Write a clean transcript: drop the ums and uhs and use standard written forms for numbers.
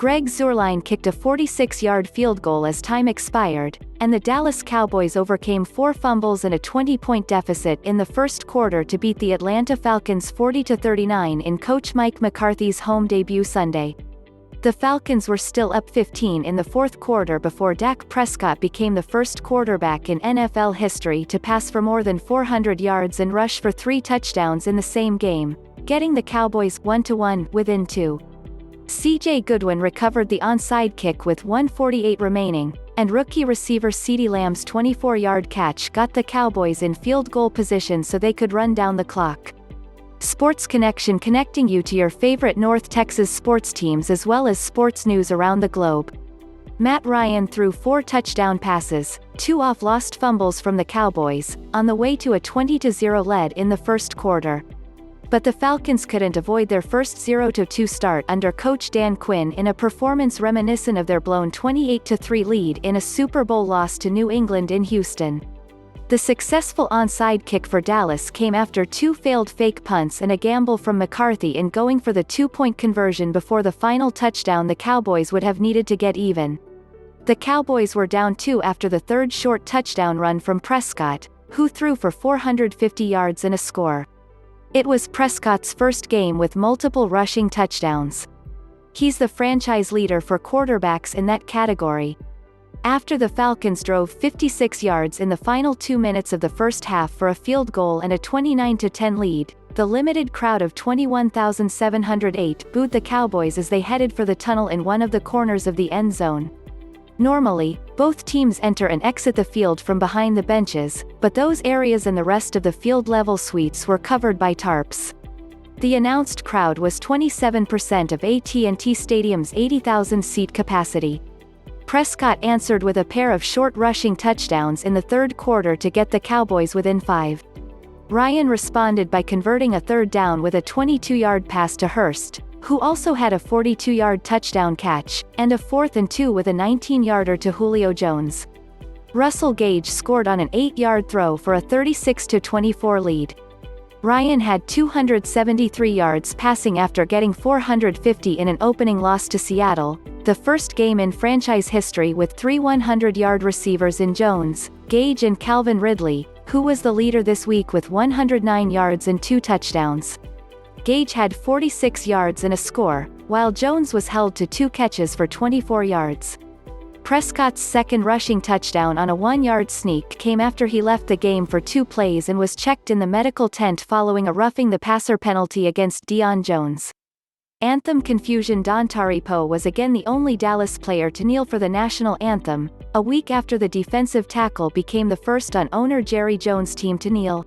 Zuerlein kicked a 46-yard field goal as time expired, and the Dallas Cowboys overcame 4 fumbles and a 20-point deficit in the first quarter to beat the Atlanta Falcons 40-39 in coach Mike McCarthy's home debut Sunday. The Falcons were still up 15 in the fourth quarter before Dak Prescott became the first quarterback in NFL history to pass for more than 400 yards and rush for 3 touchdowns in the same game, getting the Cowboys 1-1 within 2. Goodwin recovered the onside kick with 1:48 remaining, and rookie receiver CeeDee Lamb's 24-yard catch got the Cowboys in field goal position so they could run down the clock. Sports Connection, connecting you to your favorite North Texas sports teams as well as sports news around the globe. Matt Ryan threw 4 touchdown passes, 2 off lost fumbles from the Cowboys, on the way to a 20-0 lead in the first quarter. But the Falcons couldn't avoid their first 0-2 start under coach Dan Quinn in a performance reminiscent of their blown 28-3 lead in a Super Bowl loss to New England in Houston. The successful onside kick for Dallas came after 2 failed fake punts and a gamble from McCarthy in going for the 2-point conversion before the final touchdown the Cowboys would have needed to get even. The Cowboys were down 2 after the third short touchdown run from Prescott, who threw for 450 yards and a score. It was Prescott's first game with multiple rushing touchdowns. He's the franchise leader for quarterbacks in that category. After the Falcons drove 56 yards in the final 2 minutes of the first half for a field goal and a 29-10 lead, the limited crowd of 21,708 booed the Cowboys as they headed for the tunnel in one of the corners of the end zone. Normally, both teams enter and exit the field from behind the benches, but those areas and the rest of the field-level suites were covered by tarps. The announced crowd was 27% of AT&T Stadium's 80,000-seat capacity. Prescott answered with a pair of short rushing touchdowns in the third quarter to get the Cowboys within 5. Ryan responded by converting a third down with a 22-yard pass to Hurst, who also had a 42-yard touchdown catch, and a 4th and 2 with a 19-yarder to Julio Jones. Russell Gage scored on an 8-yard throw for a 36-24 lead. Ryan had 273 yards passing after getting 450 in an opening loss to Seattle, the first game in franchise history with 3 100-yard receivers in Jones, Gage and Calvin Ridley, who was the leader this week with 109 yards and 2 touchdowns. Gage had 46 yards and a score, while Jones was held to 2 catches for 24 yards. Prescott's second rushing touchdown on a 1-yard sneak came after he left the game for 2 plays and was checked in the medical tent following a roughing the passer penalty against Deion Jones. Anthem Confusiondontari Poe was again the only Dallas player to kneel for the national anthem, a week after the defensive tackle became the first on owner Jerry Jones' team to kneel.